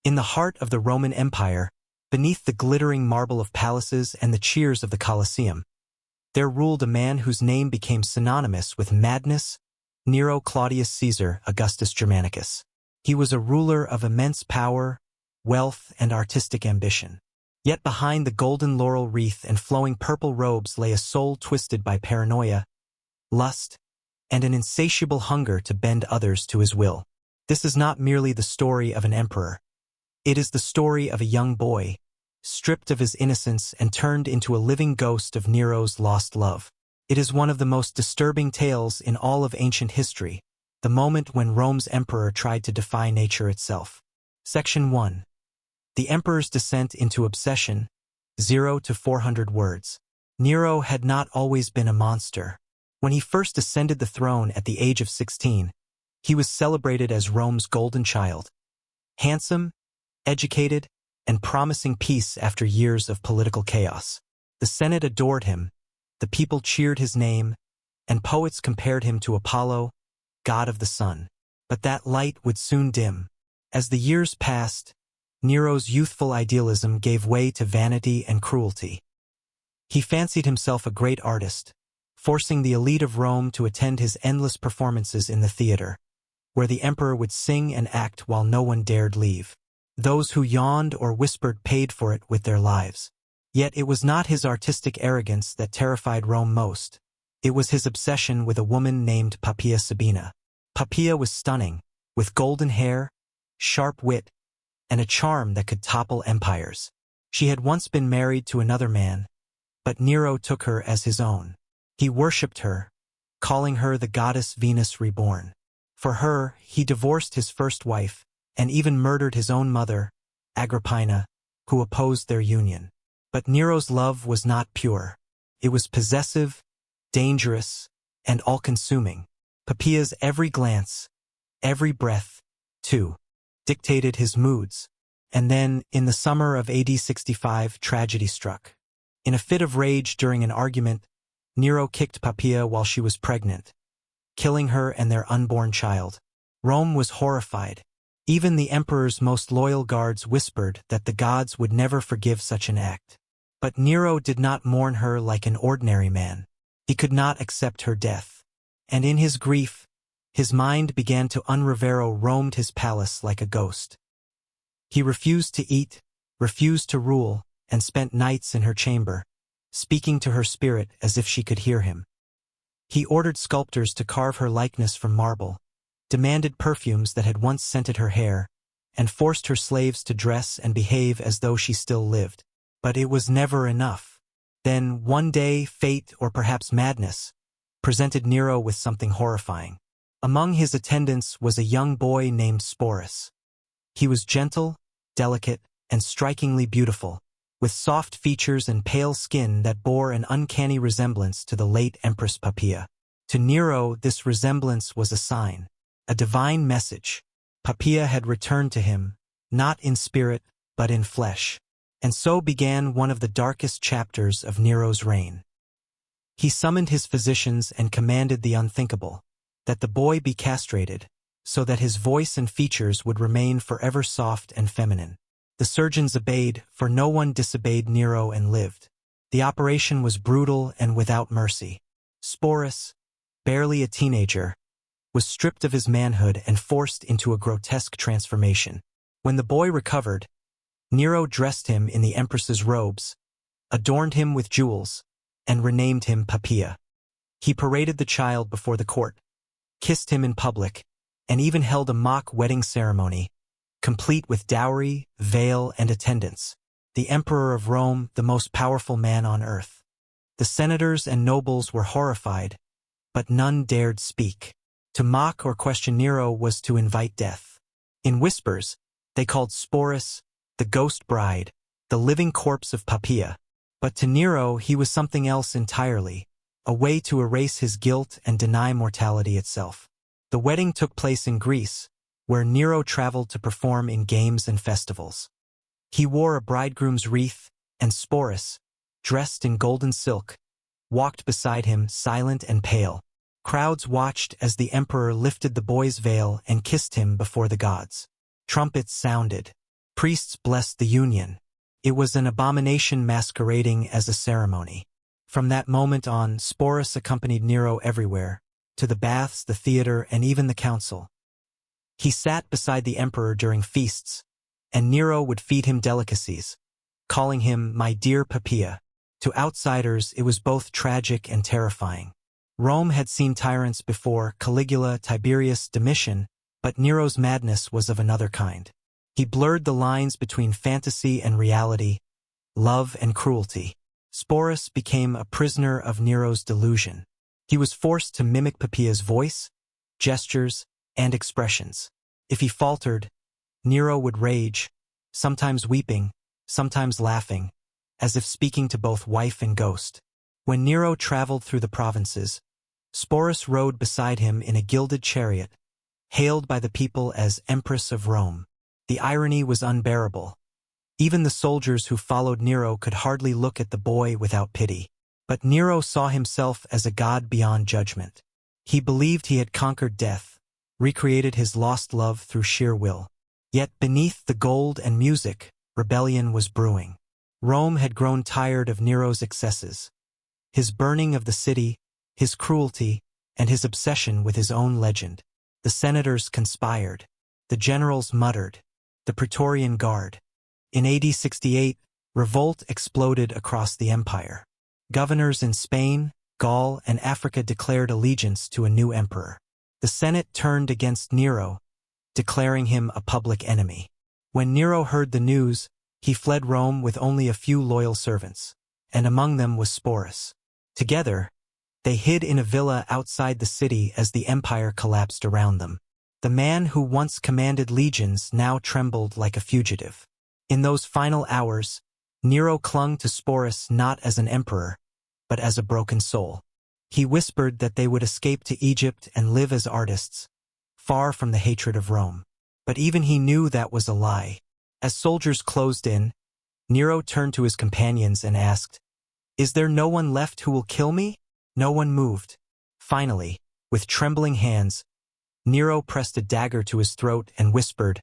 In the heart of the Roman Empire, beneath the glittering marble of palaces and the cheers of the Colosseum, there ruled a man whose name became synonymous with madness, Nero Claudius Caesar Augustus Germanicus. He was a ruler of immense power, wealth, and artistic ambition. Yet behind the golden laurel wreath and flowing purple robes lay a soul twisted by paranoia, lust, and an insatiable hunger to bend others to his will. This is not merely the story of an emperor. It is the story of a young boy, stripped of his innocence and turned into a living ghost of Nero's lost love. It is one of the most disturbing tales in all of ancient history, the moment when Rome's emperor tried to defy nature itself. Section 1. The Emperor's Descent into Obsession, 0 to 400 words. Nero had not always been a monster. When he first ascended the throne at the age of 16, he was celebrated as Rome's golden child. Handsome, educated, and promising peace after years of political chaos. The Senate adored him, the people cheered his name, and poets compared him to Apollo, god of the sun. But that light would soon dim. As the years passed, Nero's youthful idealism gave way to vanity and cruelty. He fancied himself a great artist, forcing the elite of Rome to attend his endless performances in the theater, where the emperor would sing and act while no one dared leave. Those who yawned or whispered paid for it with their lives. Yet it was not his artistic arrogance that terrified Rome most. It was his obsession with a woman named Poppaea Sabina. Poppaea was stunning, with golden hair, sharp wit, and a charm that could topple empires. She had once been married to another man, but Nero took her as his own. He worshipped her, calling her the goddess Venus reborn. For her, he divorced his first wife, and even murdered his own mother, Agrippina, who opposed their union. But Nero's love was not pure. It was possessive, dangerous, and all-consuming. Poppaea's every glance, every breath, too, dictated his moods. And then, in the summer of AD 65, tragedy struck. In a fit of rage during an argument, Nero kicked Poppaea while she was pregnant, killing her and their unborn child. Rome was horrified. Even the emperor's most loyal guards whispered that the gods would never forgive such an act. But Nero did not mourn her like an ordinary man. He could not accept her death. And in his grief, his mind began to unravero roamed his palace like a ghost. He refused to eat, refused to rule, and spent nights in her chamber, speaking to her spirit as if she could hear him. He ordered sculptors to carve her likeness from marble, demanded perfumes that had once scented her hair, and forced her slaves to dress and behave as though she still lived. But it was never enough. Then, one day, fate, or perhaps madness, presented Nero with something horrifying. Among his attendants was a young boy named Sporus. He was gentle, delicate, and strikingly beautiful, with soft features and pale skin that bore an uncanny resemblance to the late Empress Poppaea. To Nero, this resemblance was a sign, a divine message. Poppaea had returned to him, not in spirit, but in flesh. And so began one of the darkest chapters of Nero's reign. He summoned his physicians and commanded the unthinkable, that the boy be castrated, so that his voice and features would remain forever soft and feminine. The surgeons obeyed, for no one disobeyed Nero and lived. The operation was brutal and without mercy. Sporus, barely a teenager, was stripped of his manhood and forced into a grotesque transformation. When the boy recovered, Nero dressed him in the empress's robes, adorned him with jewels, and renamed him Poppaea. He paraded the child before the court, kissed him in public, and even held a mock wedding ceremony, complete with dowry, veil, and attendants. The emperor of Rome, the most powerful man on earth. The senators and nobles were horrified, but none dared speak. To mock or question Nero was to invite death. In whispers, they called Sporus the ghost bride, the living corpse of Poppaea. But to Nero he was something else entirely, a way to erase his guilt and deny mortality itself. The wedding took place in Greece, where Nero traveled to perform in games and festivals. He wore a bridegroom's wreath, and Sporus, dressed in golden silk, walked beside him silent and pale. Crowds watched as the emperor lifted the boy's veil and kissed him before the gods. Trumpets sounded. priests blessed the union. It was an abomination masquerading as a ceremony. From that moment on, Sporus accompanied Nero everywhere, to the baths, the theater, and even the council. He sat beside the emperor during feasts, and Nero would feed him delicacies, calling him "my dear Papia." To outsiders, it was both tragic and terrifying. Rome had seen tyrants before: Caligula, Tiberius, Domitian, but Nero's madness was of another kind. He blurred the lines between fantasy and reality, love and cruelty. Sporus became a prisoner of Nero's delusion. He was forced to mimic Papia's voice, gestures, and expressions. If he faltered, Nero would rage, sometimes weeping, sometimes laughing, as if speaking to both wife and ghost. When Nero traveled through the provinces, Sporus rode beside him in a gilded chariot, hailed by the people as Empress of Rome. The irony was unbearable. Even the soldiers who followed Nero could hardly look at the boy without pity. But Nero saw himself as a god beyond judgment. He believed he had conquered death, recreated his lost love through sheer will. Yet beneath the gold and music, rebellion was brewing. Rome had grown tired of Nero's excesses. His burning of the city, his cruelty, and his obsession with his own legend. The senators conspired. The generals muttered. The Praetorian Guard. In AD 68, revolt exploded across the empire. Governors in Spain, Gaul, and Africa declared allegiance to a new emperor. The Senate turned against Nero, declaring him a public enemy. When Nero heard the news, he fled Rome with only a few loyal servants, and among them was Sporus. Together, they hid in a villa outside the city as the empire collapsed around them. The man who once commanded legions now trembled like a fugitive. In those final hours, Nero clung to Sporus not as an emperor, but as a broken soul. He whispered that they would escape to Egypt and live as artists, far from the hatred of Rome. But even he knew that was a lie. As soldiers closed in, Nero turned to his companions and asked, "Is there no one left who will kill me?" No one moved. Finally, with trembling hands, Nero pressed a dagger to his throat and whispered,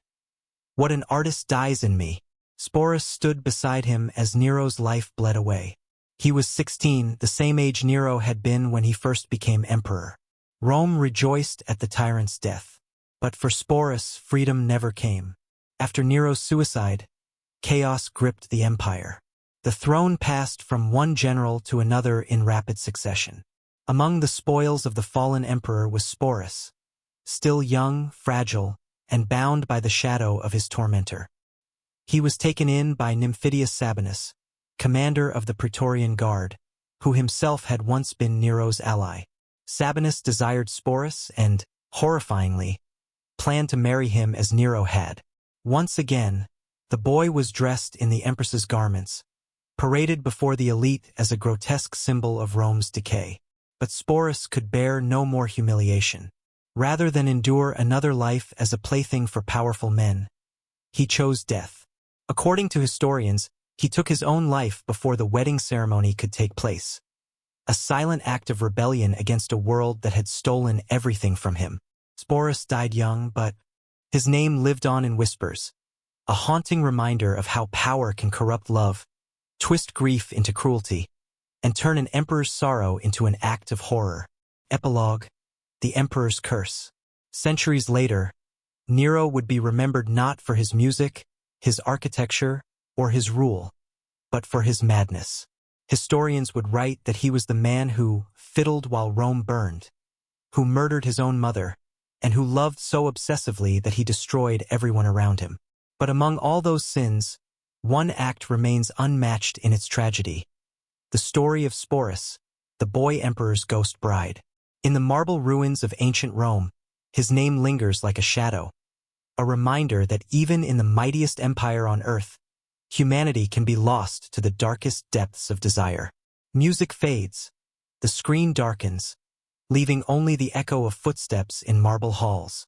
"What an artist dies in me." Sporus stood beside him as Nero's life bled away. He was 16, the same age Nero had been when he first became emperor. Rome rejoiced at the tyrant's death. But for Sporus, freedom never came. After Nero's suicide, chaos gripped the empire. The throne passed from one general to another in rapid succession. Among the spoils of the fallen emperor was Sporus, still young, fragile, and bound by the shadow of his tormentor. He was taken in by Nymphidius Sabinus, commander of the Praetorian Guard, who himself had once been Nero's ally. Sabinus desired Sporus and, horrifyingly, planned to marry him as Nero had. Once again, the boy was dressed in the empress's garments, paraded before the elite as a grotesque symbol of Rome's decay. But Sporus could bear no more humiliation. Rather than endure another life as a plaything for powerful men, he chose death. According to historians, he took his own life before the wedding ceremony could take place. A silent act of rebellion against a world that had stolen everything from him. Sporus died young, but his name lived on in whispers, a haunting reminder of how power can corrupt love, twist grief into cruelty, and turn an emperor's sorrow into an act of horror. Epilogue: The Emperor's Curse. Centuries later, Nero would be remembered not for his music, his architecture, or his rule, but for his madness. Historians would write that he was the man who fiddled while Rome burned, who murdered his own mother, and who loved so obsessively that he destroyed everyone around him. But among all those sins, one act remains unmatched in its tragedy: the story of Sporus, the boy emperor's ghost bride. In the marble ruins of ancient Rome, his name lingers like a shadow, a reminder that even in the mightiest empire on earth, humanity can be lost to the darkest depths of desire. Music fades, the screen darkens, leaving only the echo of footsteps in marble halls.